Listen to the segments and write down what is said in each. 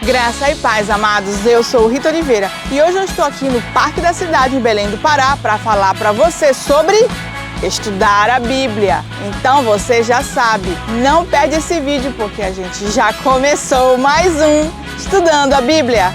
Graça e paz, amados. Eu sou Rita Oliveira e hoje eu estou aqui no Parque da Cidade, em Belém do Pará, para falar para você sobre estudar a Bíblia. Então você já sabe, não perde esse vídeo porque a gente já começou mais um Estudando a Bíblia.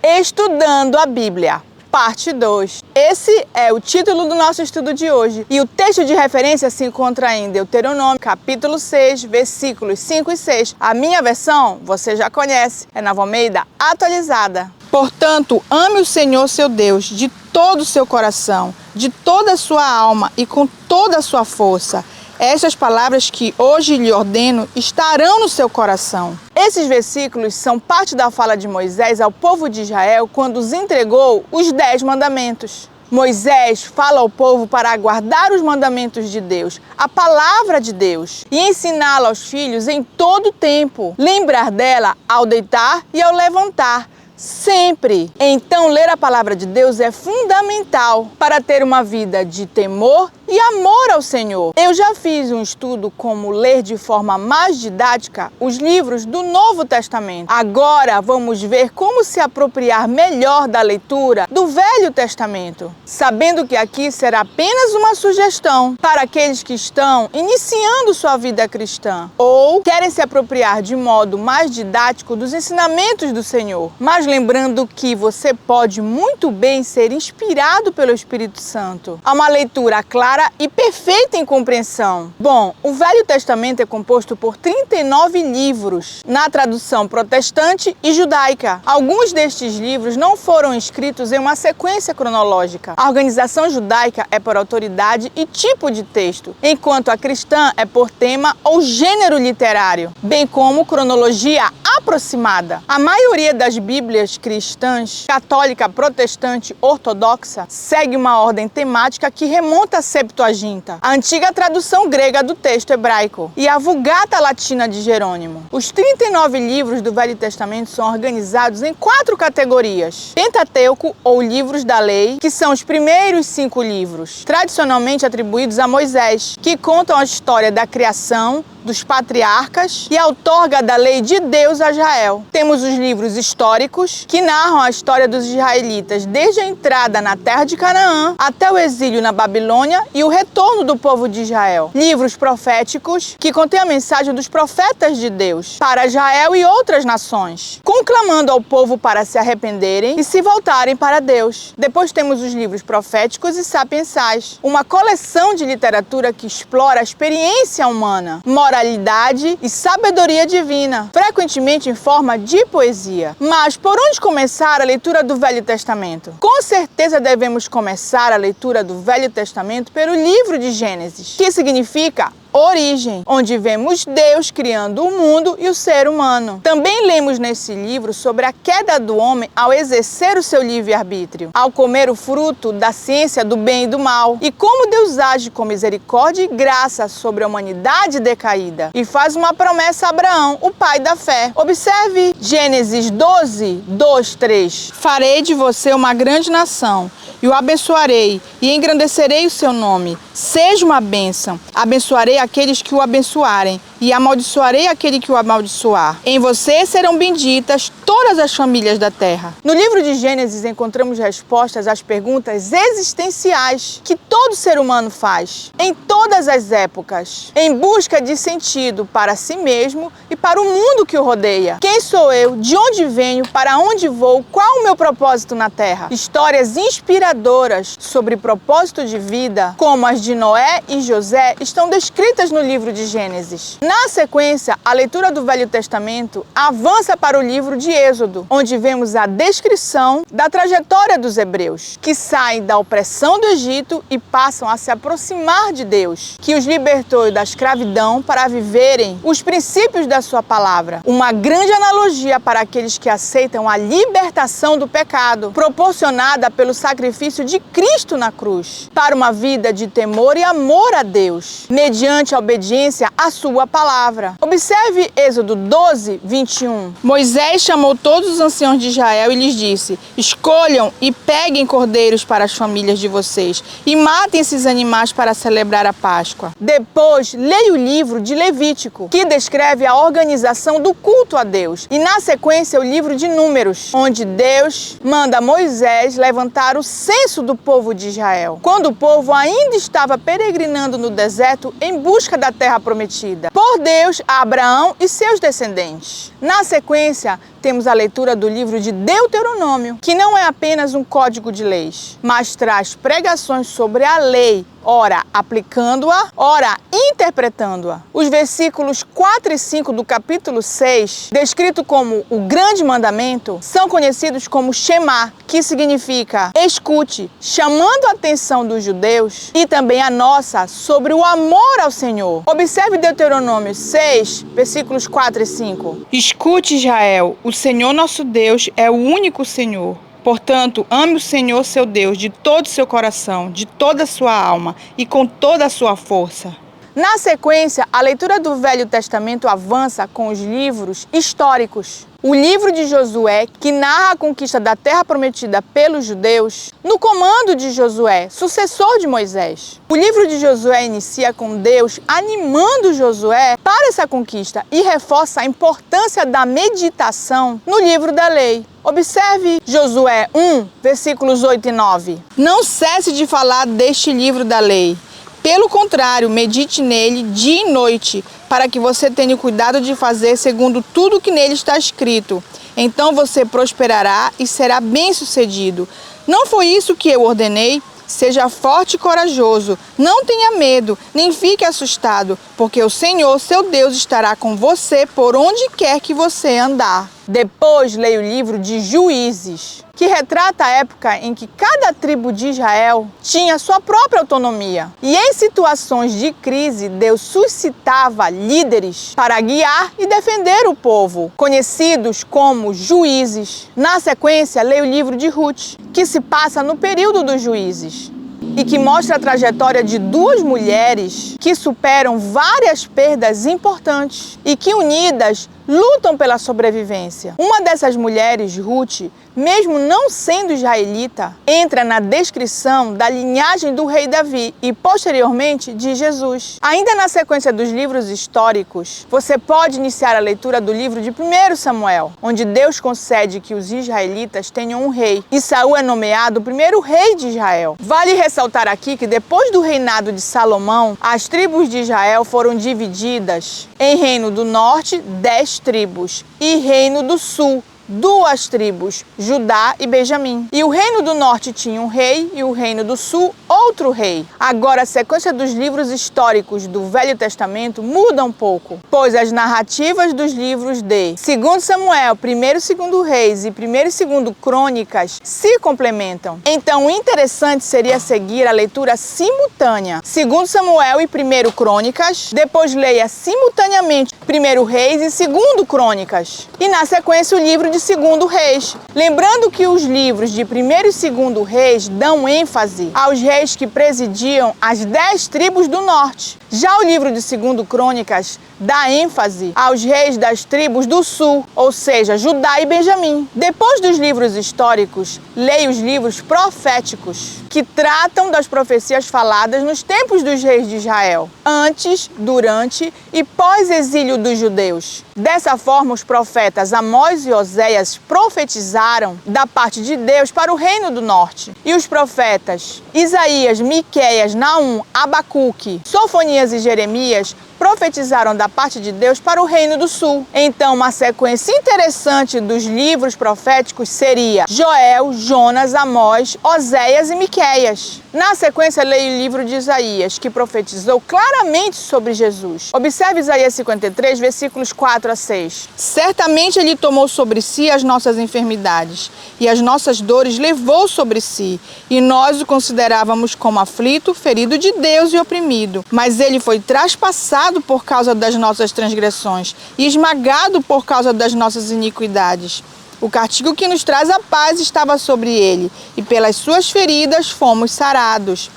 Estudando a Bíblia, parte 2. Esse é o título do nosso estudo de hoje. E o texto de referência se encontra em Deuteronômio, capítulo 6, versículos 5 e 6. A minha versão, você já conhece, é Nova Almeida atualizada. Portanto, ame o Senhor seu Deus de todo o seu coração, de toda a sua alma e com toda a sua força. Estas palavras que hoje lhe ordeno estarão no seu coração. Esses versículos são parte da fala de Moisés ao povo de Israel quando os entregou os 10 mandamentos. Moisés fala ao povo para guardar os mandamentos de Deus, a palavra de Deus, e ensiná-la aos filhos em todo o tempo. Lembrar dela ao deitar e ao levantar. Sempre. Então, ler a palavra de Deus é fundamental para ter uma vida de temor e amor ao Senhor. Eu já fiz um estudo como ler de forma mais didática os livros do Novo Testamento. Agora vamos ver como se apropriar melhor da leitura do Velho Testamento, sabendo que aqui será apenas uma sugestão para aqueles que estão iniciando sua vida cristã ou querem se apropriar de modo mais didático dos ensinamentos do Senhor. Mas lembrando que você pode muito bem ser inspirado pelo Espírito Santo a uma leitura clara e perfeita em compreensão. Bom, o Velho Testamento é composto por 39 livros, na tradução protestante e judaica. Alguns destes livros não foram escritos em uma sequência cronológica. A organização judaica é por autoridade e tipo de texto, enquanto a cristã é por tema ou gênero literário, bem como cronologia aproximada. A maioria das Bíblias cristãs, católica, protestante, ortodoxa, segue uma ordem temática que remonta à Septuaginta, a antiga tradução grega do texto hebraico, e a Vulgata latina de Jerônimo. Os 39 livros do Velho Testamento são organizados em 4 categorias. Pentateuco, ou livros da lei, que são os primeiros 5 livros, tradicionalmente atribuídos a Moisés, que contam a história da criação, dos patriarcas e a outorga da lei de Deus a Israel. Temos os livros históricos, que narram a história dos israelitas desde a entrada na terra de Canaã até o exílio na Babilônia e o retorno do povo de Israel. Livros proféticos, que contêm a mensagem dos profetas de Deus para Israel e outras nações, conclamando ao povo para se arrependerem e se voltarem para Deus. Depois temos os livros proféticos e sapiensais, uma coleção de literatura que explora a experiência humana, moralidade e sabedoria divina, frequentemente em forma de poesia. Mas por onde começar a leitura do Velho Testamento? Com certeza devemos começar a leitura do Velho Testamento pelo livro de Gênesis, que significa origem, onde vemos Deus criando o mundo e o ser humano. Também lemos nesse livro sobre a queda do homem ao exercer o seu livre-arbítrio, ao comer o fruto da ciência do bem e do mal, e como Deus age com misericórdia e graça sobre a humanidade decaída, e faz uma promessa a Abraão, o pai da fé. Observe Gênesis 12, 2, 3. Farei de você uma grande nação, e o abençoarei, e engrandecerei o seu nome. Seja uma bênção. Abençoarei aqueles que o abençoarem, e amaldiçoarei aquele que o amaldiçoar. Em você serão benditas todas as famílias da terra. No livro de Gênesis encontramos respostas às perguntas existenciais que todo ser humano faz, em todas as épocas, em busca de sentido para si mesmo e para o mundo que o rodeia. Quem sou eu? De onde venho? Para onde vou? Qual o meu propósito na terra? Histórias inspiradoras sobre propósito de vida, como as de Noé e José, estão descritas no livro de Gênesis. Na sequência, a leitura do Velho Testamento avança para o livro de Êxodo, onde vemos a descrição da trajetória dos hebreus, que saem da opressão do Egito e passam a se aproximar de Deus, que os libertou da escravidão para viverem os princípios da sua palavra. Uma grande analogia para aqueles que aceitam a libertação do pecado, proporcionada pelo sacrifício de Cristo na cruz, para uma vida de temor e amor a Deus, mediante a obediência à sua palavra. palavra. Observe Êxodo 12, 21. Moisés chamou todos os anciãos de Israel e lhes disse: escolham e peguem cordeiros para as famílias de vocês e matem esses animais para celebrar a Páscoa. Depois, leia o livro de Levítico, que descreve a organização do culto a Deus. E na sequência, o livro de Números, onde Deus manda Moisés levantar o censo do povo de Israel, quando o povo ainda estava peregrinando no deserto em busca da terra prometida por Deus a Abraão e seus descendentes. Na sequência, temos a leitura do livro de Deuteronômio, que não é apenas um código de leis, mas traz pregações sobre a lei, ora aplicando-a, ora interpretando-a. Os versículos 4 e 5 do capítulo 6, descrito como o grande mandamento, são conhecidos como Shema, que significa escute, chamando a atenção dos judeus e também a nossa sobre o amor ao Senhor. Observe Deuteronômio 6, versículos 4 e 5. Escute, Israel, o Senhor nosso Deus é o único Senhor. Portanto, ame o Senhor seu Deus de todo o seu coração, de toda a sua alma e com toda a sua força. Na sequência, a leitura do Velho Testamento avança com os livros históricos. O livro de Josué, que narra a conquista da terra prometida pelos judeus, no comando de Josué, sucessor de Moisés. O livro de Josué inicia com Deus animando Josué para essa conquista e reforça a importância da meditação no livro da lei. Observe Josué 1, versículos 8 e 9. Não cesse de falar deste livro da lei. Pelo contrário, medite nele dia e noite, para que você tenha cuidado de fazer segundo tudo que nele está escrito. Então você prosperará e será bem-sucedido. Não foi isso que eu ordenei? Seja forte e corajoso, não tenha medo, nem fique assustado, porque o Senhor, seu Deus, estará com você por onde quer que você andar. Depois, leia o livro de Juízes, que retrata a época em que cada tribo de Israel tinha sua própria autonomia. E em situações de crise, Deus suscitava líderes para guiar e defender o povo, conhecidos como juízes. Na sequência, leia o livro de Ruth, que se passa no período dos juízes e que mostra a trajetória de duas mulheres que superam várias perdas importantes e que, unidas, lutam pela sobrevivência. Uma dessas mulheres, Ruth, mesmo não sendo israelita, entra na descrição da linhagem do rei Davi e, posteriormente, de Jesus. Ainda na sequência dos livros históricos, você pode iniciar a leitura do livro de 1 Samuel, onde Deus concede que os israelitas tenham um rei, e Saul é nomeado o primeiro rei de Israel. Vale ressaltar aqui que depois do reinado de Salomão, as tribos de Israel foram divididas em Reino do Norte, 10 tribos, e Reino do Sul, 2 tribos, Judá e Benjamim. E o Reino do Norte tinha um rei e o Reino do Sul outro rei. Agora a sequência dos livros históricos do Velho Testamento muda um pouco, pois as narrativas dos livros de 2 Samuel, 1 e 2 Reis e 1 e 2 Crônicas se complementam. Então o interessante seria seguir a leitura simultânea, 2 Samuel e 1 Crônicas, depois leia simultaneamente 1 Reis e 2 Crônicas, e na sequência o livro de 2 Reis. Lembrando que os livros de 1 e 2 Reis dão ênfase aos reis que presidiam as 10 tribos do norte. Já o livro de 2 Crônicas dá ênfase aos reis das tribos do sul, ou seja, Judá e Benjamim. Depois dos livros históricos, leia os livros proféticos, que tratam das profecias faladas nos tempos dos reis de Israel, antes, durante e pós-exílio dos judeus. Dessa forma, os profetas Amós e Oséias profetizaram da parte de Deus para o reino do norte. E os profetas Isaías, Miqueias, Naum, Abacuque, Sofonias e Jeremias profetizaram da parte de Deus para o reino do sul. Então, uma sequência interessante dos livros proféticos seria Joel, Jonas, Amós, Oséias e Miqueias. Na sequência, leia o livro de Isaías, que profetizou claramente sobre Jesus. Observe Isaías 53, versículos 4 a 6. Certamente ele tomou sobre si as nossas enfermidades, e as nossas dores levou sobre si, e nós o considerávamos como aflito, ferido de Deus e oprimido. Mas ele foi traspassado por causa das nossas transgressões e esmagado por causa das nossas iniquidades. O castigo que nos traz a paz estava sobre ele, e pelas suas feridas fomos sarados.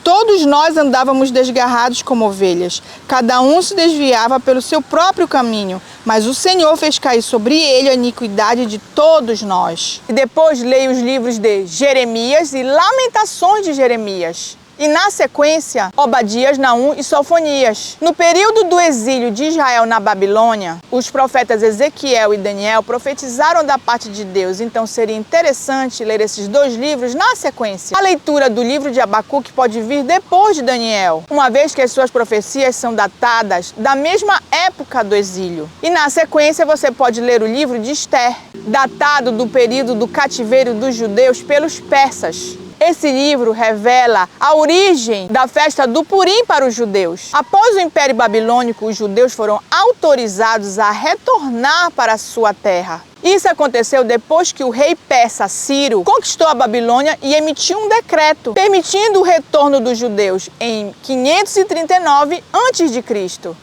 todos nós andávamos desgarrados como ovelhas. Cada um se desviava pelo seu próprio caminho, mas o Senhor fez cair sobre ele a iniquidade de todos nós. E depois leia os livros de Jeremias e Lamentações de Jeremias. E na sequência, Obadias, Naum e Sofonias. No período do exílio de Israel na Babilônia, os profetas Ezequiel e Daniel profetizaram da parte de Deus. Então seria interessante ler esses dois livros na sequência. A leitura do livro de Abacuque pode vir depois de Daniel, uma vez que as suas profecias são datadas da mesma época do exílio. E na sequência você pode ler o livro de Ester, datado do período do cativeiro dos judeus pelos persas. Esse livro revela a origem da festa do Purim para os judeus. Após o Império Babilônico, os judeus foram autorizados a retornar para a sua terra. Isso aconteceu depois que o rei persa Ciro conquistou a Babilônia e emitiu um decreto permitindo o retorno dos judeus em 539 a.C.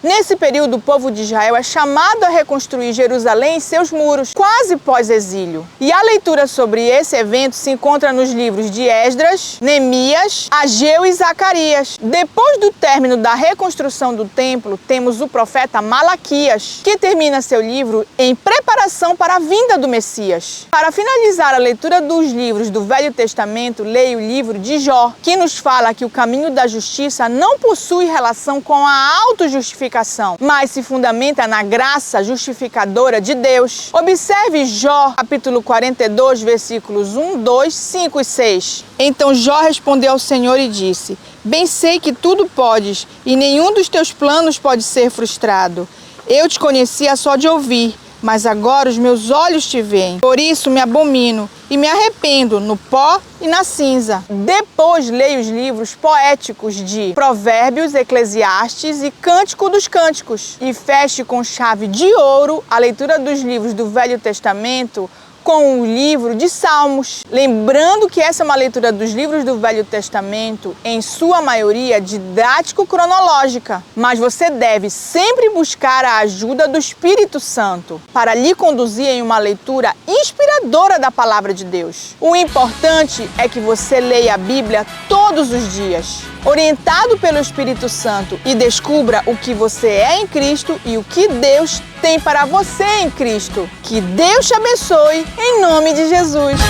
Nesse período, o povo de Israel é chamado a reconstruir Jerusalém e seus muros, quase pós-exílio. E a leitura sobre esse evento se encontra nos livros de Esdras, Neemias, Ageu e Zacarias. Depois do término da reconstrução do templo, temos o profeta Malaquias, que termina seu livro em preparação para a vinda do Messias. Para finalizar a leitura dos livros do Velho Testamento, leia o livro de Jó, que nos fala que o caminho da justiça não possui relação com a autojustificação, mas se fundamenta na graça justificadora de Deus. Observe Jó, capítulo 42, versículos 1, 2, 5 e 6. Então Jó respondeu ao Senhor e disse: Bem sei que tudo podes, e nenhum dos teus planos pode ser frustrado. Eu te conhecia só de ouvir, mas agora os meus olhos te veem. Por isso me abomino e me arrependo no pó e na cinza. Depois leia os livros poéticos de Provérbios, Eclesiastes e Cântico dos Cânticos. E feche com chave de ouro a leitura dos livros do Velho Testamento com o livro de Salmos. Lembrando que essa é uma leitura dos livros do Velho Testamento, em sua maioria didático-cronológica, mas você deve sempre buscar a ajuda do Espírito Santo para lhe conduzir em uma leitura inspiradora da Palavra de Deus. O importante é que você leia a Bíblia todos os dias, orientado pelo Espírito Santo, e descubra o que você é em Cristo e o que Deus tem para você em Cristo. Que Deus te abençoe, em nome de Jesus.